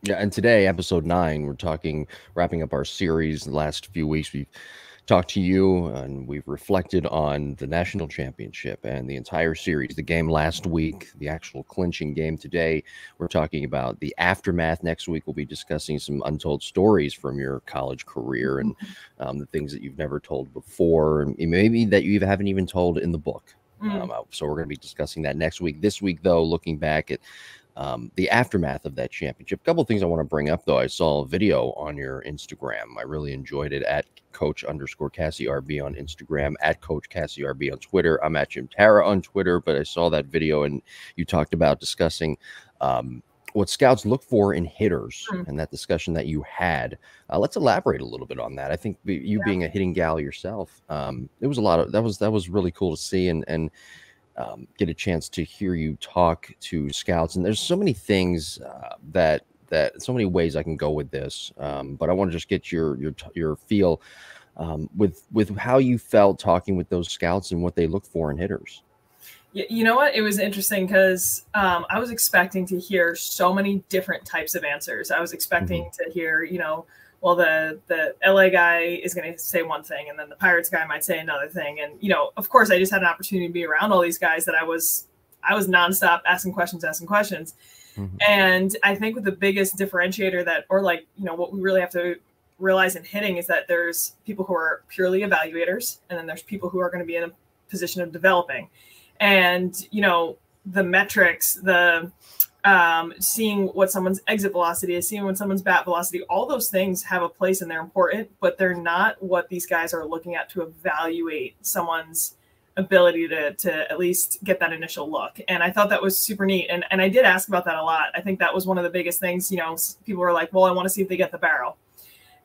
Yeah, and today, episode 9, we're wrapping up our series. The last few weeks, we've talked to you and we've reflected on the national championship and the entire series, the game last week, the actual clinching game today. We're talking about the aftermath. Next week, we'll be discussing some untold stories from your college career and the things that you've never told before, and maybe that you haven't even told in the book. Mm. So we're going to be discussing that next week. This week, though, looking back at the aftermath of that championship. A couple of things I want to bring up, though. I saw a video on your Instagram. I really enjoyed it at Coach_Cassie RB on Instagram, at Coach Cassie RB on Twitter. I'm at Jim Tara on Twitter, but I saw that video and you talked about discussing what scouts look for in hitters and that discussion that you had. Let's elaborate a little bit on that. I think you being a hitting gal yourself, it was a lot of that was really cool to see and get a chance to hear you talk to scouts. And there's so many things that so many ways I can go with this. But I want to just get your feel with how you felt talking with those scouts and what they look for in hitters. You know what? It was interesting because I was expecting to hear so many different types of answers. I was expecting to hear, well, the LA guy is going to say one thing, and then the Pirates guy might say another thing. And, of course, I just had an opportunity to be around all these guys that I was nonstop asking questions. And I think with the biggest differentiator what we really have to realize in hitting is that there's people who are purely evaluators, and then there's people who are going to be in a position of developing. And, the metrics, seeing what someone's exit velocity is, seeing what someone's bat velocity, all those things have a place and they're important, but they're not what these guys are looking at to evaluate someone's ability to at least get that initial look. And I thought that was super neat. And I did ask about that a lot. I think that was one of the biggest things. People were like, well, I want to see if they get the barrel.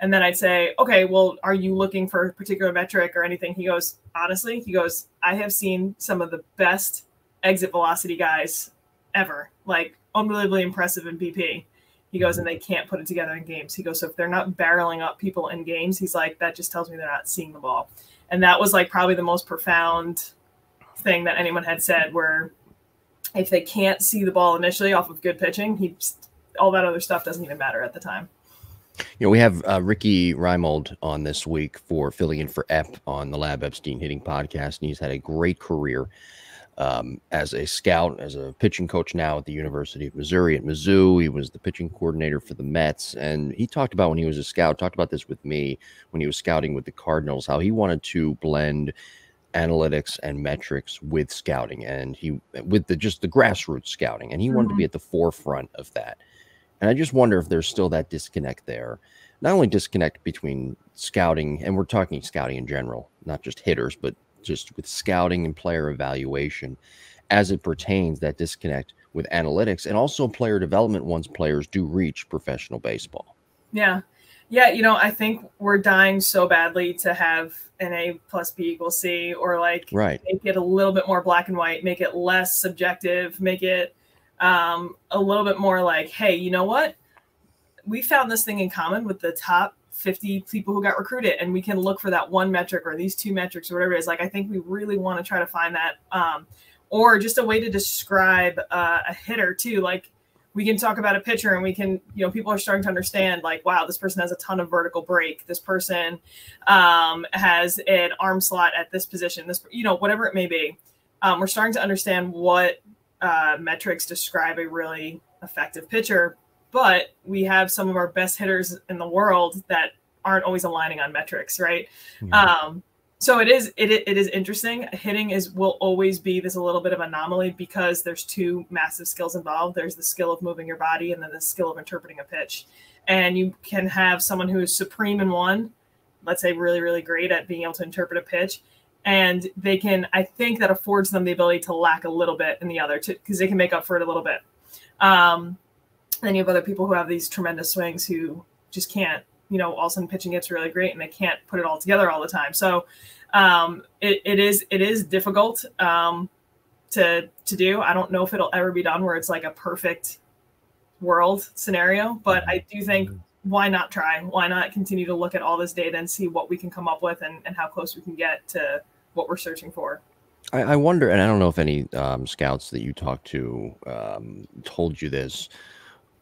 And then I'd say, okay, well, are you looking for a particular metric or anything? He goes, honestly, I have seen some of the best exit velocity guys ever, like unbelievably impressive in BP. He goes, and they can't put it together in games. He goes, so if they're not barreling up people in games, he's like, that just tells me they're not seeing the ball. And that was like probably the most profound thing that anyone had said, where if they can't see the ball initially off of good pitching, all that other stuff doesn't even matter at the time. We have Ricky Reimold on this week for filling in for Ep on the Lab Epstein Hitting Podcast, and he's had a great career as a scout, as a pitching coach now at the University of Missouri at Mizzou. He was the pitching coordinator for the Mets, and he talked about when he was a scout, talked about this with me when he was scouting with the Cardinals, how he wanted to blend analytics and metrics with scouting, and just the grassroots scouting, and he wanted to be at the forefront of that. And I just wonder if there's still that disconnect there. Not only disconnect between scouting, and we're talking scouting in general, not just hitters, but just with scouting and player evaluation as it pertains, that disconnect with analytics and also player development once players do reach professional baseball. Yeah. Yeah. I think we're dying so badly to have an A plus B equals C, or make it a little bit more black and white, make it less subjective, make it a little bit more like, hey, you know what? We found this thing in common with the top 50 people who got recruited, and we can look for that one metric or these two metrics or whatever it is. Like, I think we really want to try to find that, or just a way to describe a hitter too. Like, we can talk about a pitcher and we can, people are starting to understand, like, wow, this person has a ton of vertical break. This person has an arm slot at this position, whatever it may be. We're starting to understand what metrics describe a really effective pitcher, but we have some of our best hitters in the world that aren't always aligning on metrics, right? So it is interesting. Hitting will always be this a little bit of anomaly because there's two massive skills involved. There's the skill of moving your body and then the skill of interpreting a pitch. And you can have someone who is supreme in one, let's say really, really great at being able to interpret a pitch, and I think that affords them the ability to lack a little bit in the other, because they can make up for it a little bit. Then you have other people who have these tremendous swings who just can't, all of a sudden pitching gets really great and they can't put it all together all the time. So it is difficult to do. I don't know if it'll ever be done where it's like a perfect world scenario, but I do think, why not try? Why not continue to look at all this data and see what we can come up with and how close we can get to what we're searching for? I wonder, and I don't know if any scouts that you talked to told you this.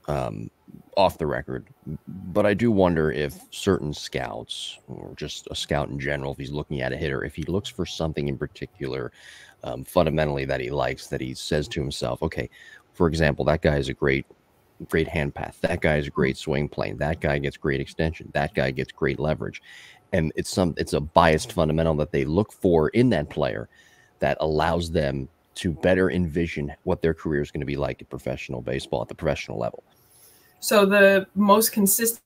off the record, but I do wonder if certain scouts, or just a scout in general, if he's looking at a hitter, if he looks for something in particular, fundamentally that he likes, that he says to himself, okay, for example, that guy is a great hand path. That guy is a great swing plane. That guy gets great extension. That guy gets great leverage. And it's a biased fundamental that they look for in that player that allows them to better envision what their career is going to be like in professional baseball at the professional level. So the most consistent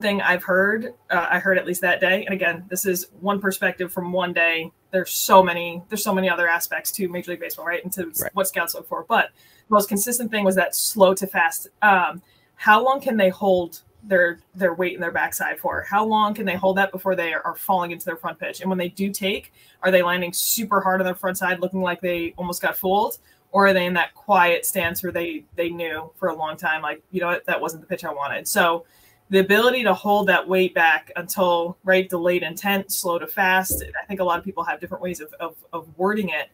thing I've heard, I heard at least that day, and again, this is one perspective from one day. There's so many other aspects to Major League Baseball, right? And to what scouts look for. But the most consistent thing was that slow to fast. How long can they hold their weight in their backside for? How long can they hold that before they are falling into their front pitch? And when they do take, are they landing super hard on their front side, looking like they almost got fooled? Or are they in that quiet stance where they knew for a long time, like, you know what, that wasn't the pitch I wanted. So the ability to hold that weight back until, right, delayed intent, slow to fast, I think a lot of people have different ways of wording it.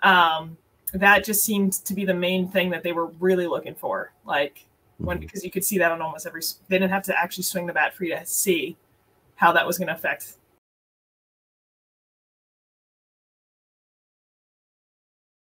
That just seemed to be the main thing that they were really looking for. Like, because you could see that on almost every – they didn't have to actually swing the bat for you to see how that was going to affect